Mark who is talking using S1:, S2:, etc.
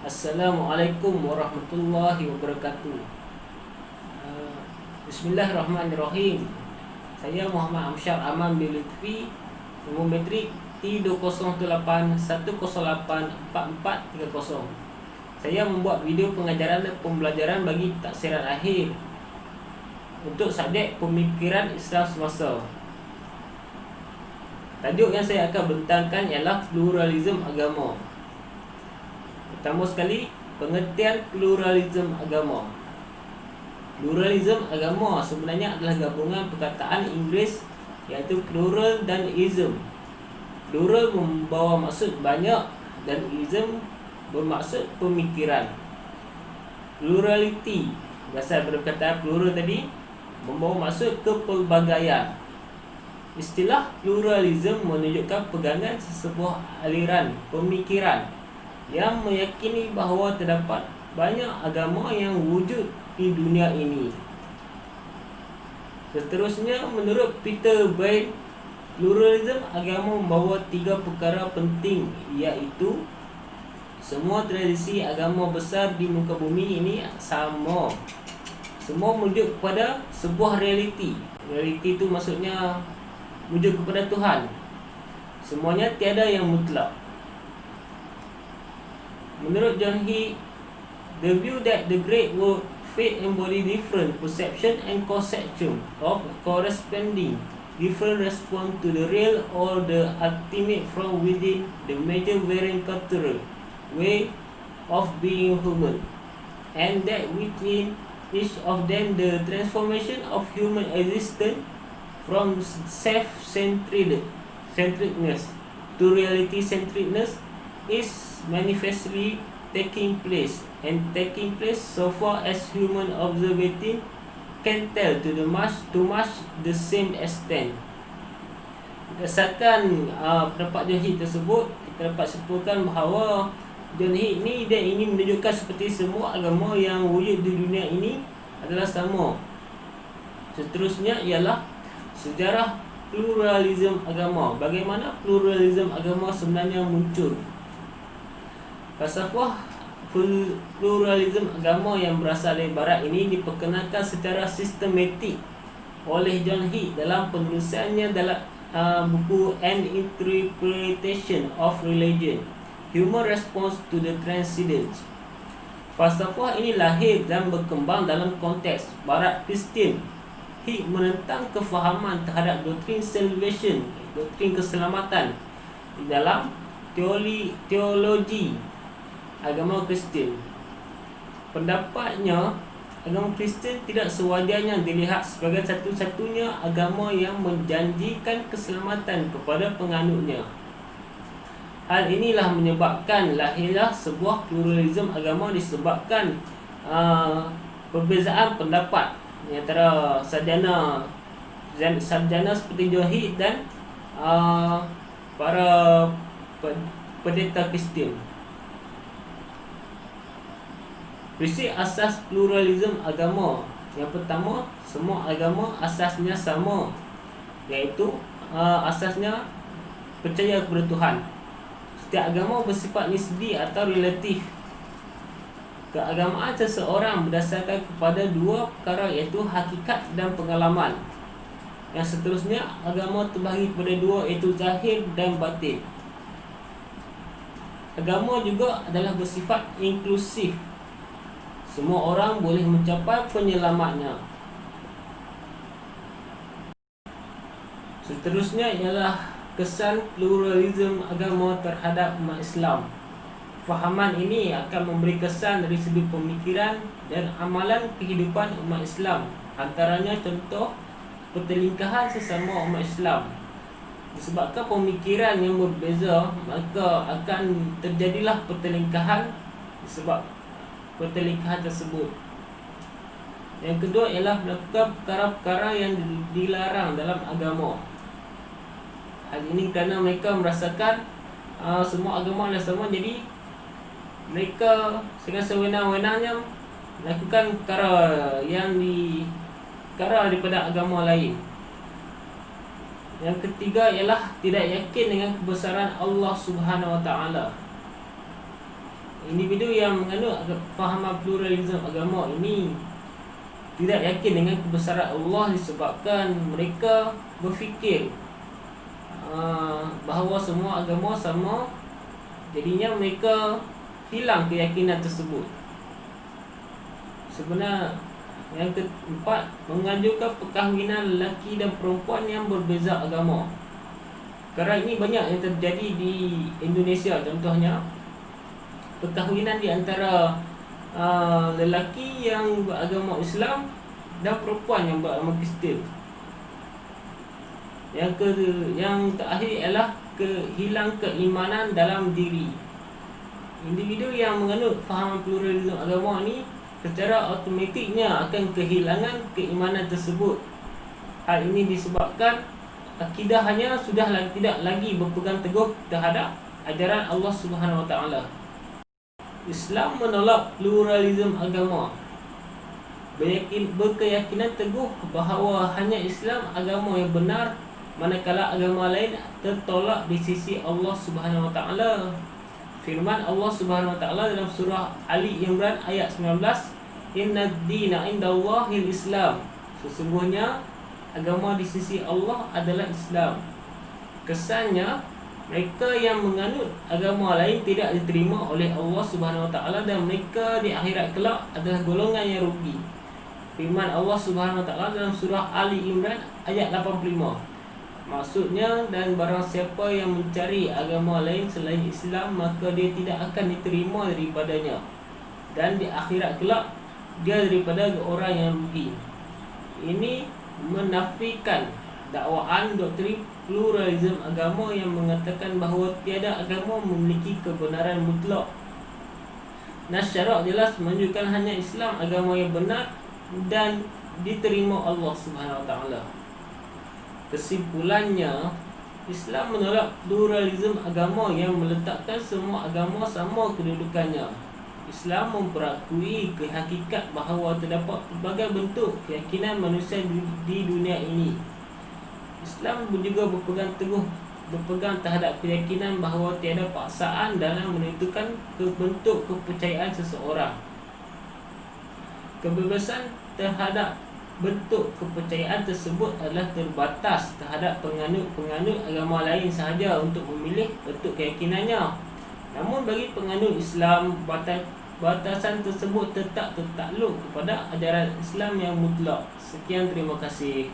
S1: Assalamualaikum warahmatullahi wabarakatuh. Bismillahirrahmanirrahim. Saya Muhammad Amsyar Aman bin Lutfi, nombor metrik T20810844430. Saya membuat video pengajaran dan pembelajaran bagi taksiran akhir untuk subjek pemikiran Islam semasa. Tajuk yang saya akan bentangkan ialah pluralisme agama. Pertama sekali, pengertian pluralisme agama. Pluralisme agama sebenarnya adalah gabungan perkataan Inggeris iaitu plural dan ism. Plural membawa maksud banyak dan ism bermaksud pemikiran. Plurality berasal daripada perkataan plural tadi, membawa maksud kepelbagaian. Istilah pluralisme menunjukkan pegangan sesebuah aliran pemikiran yang meyakini bahawa terdapat banyak agama yang wujud di dunia ini. Seterusnya, menurut Peter Bain, pluralisme agama membawa 3 perkara penting, iaitu semua tradisi agama besar di muka bumi ini sama. Semua merujuk kepada sebuah realiti. Realiti itu maksudnya merujuk kepada Tuhan. Semuanya tiada yang mutlak. Menurut John He, the view that the great world faith embody different perception and conception of corresponding different response to the real or the ultimate from within the major varying cultural way of being human, and that within each of them the transformation of human existence from self-centeredness to reality-centeredness is manifestly taking place so far as human observing can tell to much the same extent. Berdasarkan pendapat John He tersebut, kita dapat simpulkan bahawa John He ini dia ingin menunjukkan seperti semua agama yang wujud di dunia ini adalah sama. Seterusnya ialah sejarah pluralisme agama. Bagaimana pluralisme agama sebenarnya muncul? Falsafah pluralisme agama yang berasal dari barat ini diperkenalkan secara sistematik oleh John He dalam penulisannya dalam buku An Interpretation of Religion, Human Response to the Transcendence. Falsafah ini lahir dan berkembang dalam konteks barat Kristian. He menentang kefahaman terhadap doktrin salvation, doktrin keselamatan di dalam teologi agama Kristian. Pendapatnya, agama Kristian tidak sewajarnya dilihat sebagai satu-satunya agama yang menjanjikan keselamatan kepada penganutnya. Hal inilah menyebabkan lahirlah sebuah pluralisme agama disebabkan perbezaan pendapat antara sarjana seperti John He dan para pendeta Kristian. Prinsip asas pluralisme agama. Yang pertama, semua agama asasnya sama, iaitu asasnya percaya kepada Tuhan. Setiap agama bersifat nisbi atau relatif. Keagamaan seseorang berdasarkan kepada 2 perkara, iaitu hakikat dan pengalaman. Yang seterusnya, agama terbahagi kepada 2, iaitu zahir dan batin. Agama juga adalah bersifat inklusif. Semua orang boleh mencapai penyelamatnya. Seterusnya ialah kesan pluralisme agama terhadap umat Islam. Fahaman ini akan memberi kesan dari segi pemikiran dan amalan kehidupan umat Islam. Antaranya contoh pertelingkahan sesama umat Islam. Disebabkan pemikiran yang berbeza, maka akan terjadilah pertelingkahan sebab pertelingkahan tersebut. Yang kedua ialah melakukan perkara-perkara yang dilarang dalam agama. Hal ini kerana mereka merasakan semua agama adalah sama, jadi mereka dengan sewenang-wenangnya melakukan perkara daripada agama lain. Yang ketiga ialah tidak yakin dengan kebesaran Allah Subhanahu Wa Taala. Individu yang menganut fahaman pluralisme agama ini tidak yakin dengan kebesaran Allah disebabkan mereka berfikir bahawa semua agama sama. Jadinya mereka hilang keyakinan tersebut. Sebenarnya yang keempat, menganjurkan perkahwinan lelaki dan perempuan yang berbeza agama. Sekarang ini banyak yang terjadi di Indonesia. Contohnya perkahwinan di antara lelaki yang beragama Islam dan perempuan yang beragama Kristian. Yang terakhir ialah hilang keimanan dalam diri. Individu yang menganut fahaman pluralisme agama ini secara automatiknya akan kehilangan keimanan tersebut. Hal ini disebabkan akidahnya sudah tidak lagi berpegang teguh terhadap ajaran Allah Subhanahu Wa Taala. Islam menolak pluralisme agama, berkeyakinan teguh bahawa hanya Islam agama yang benar, manakala agama lain tertolak di sisi Allah Subhanahu Wa Taala. Firman Allah Subhanahu Wa Taala dalam surah Ali Imran ayat 19, "Inna ad-dina 'indallahil Islam." Sesungguhnya agama di sisi Allah adalah Islam. Kesannya mereka yang menganut agama lain tidak diterima oleh Allah Subhanahu Wa Taala dan mereka di akhirat kelak adalah golongan yang rugi. Firman Allah Subhanahu Wa Taala dalam surah Ali Imran ayat 85. Maksudnya, dan barang siapa yang mencari agama lain selain Islam, maka dia tidak akan diterima daripadanya, dan di akhirat kelak dia daripada orang yang rugi. Ini menafikan dakwaan doktrin pluralisme agama yang mengatakan bahawa tiada agama memiliki kebenaran mutlak. Nas syarak jelas menunjukkan hanya Islam agama yang benar dan diterima Allah Subhanahu Wa Taala. Kesimpulannya, Islam menolak pluralisme agama yang meletakkan semua agama sama kedudukannya. Islam memperakui kehakikat bahawa terdapat pelbagai bentuk keyakinan manusia di dunia ini. Islam juga berpegang terhadap keyakinan bahawa tiada paksaan dalam menentukan bentuk kepercayaan seseorang. Kebebasan terhadap bentuk kepercayaan tersebut adalah terbatas terhadap penganut agama lain sahaja untuk memilih bentuk keyakinannya. Namun bagi penganut Islam, batasan tersebut tetap tertakluk kepada ajaran Islam yang mutlak. Sekian, terima kasih.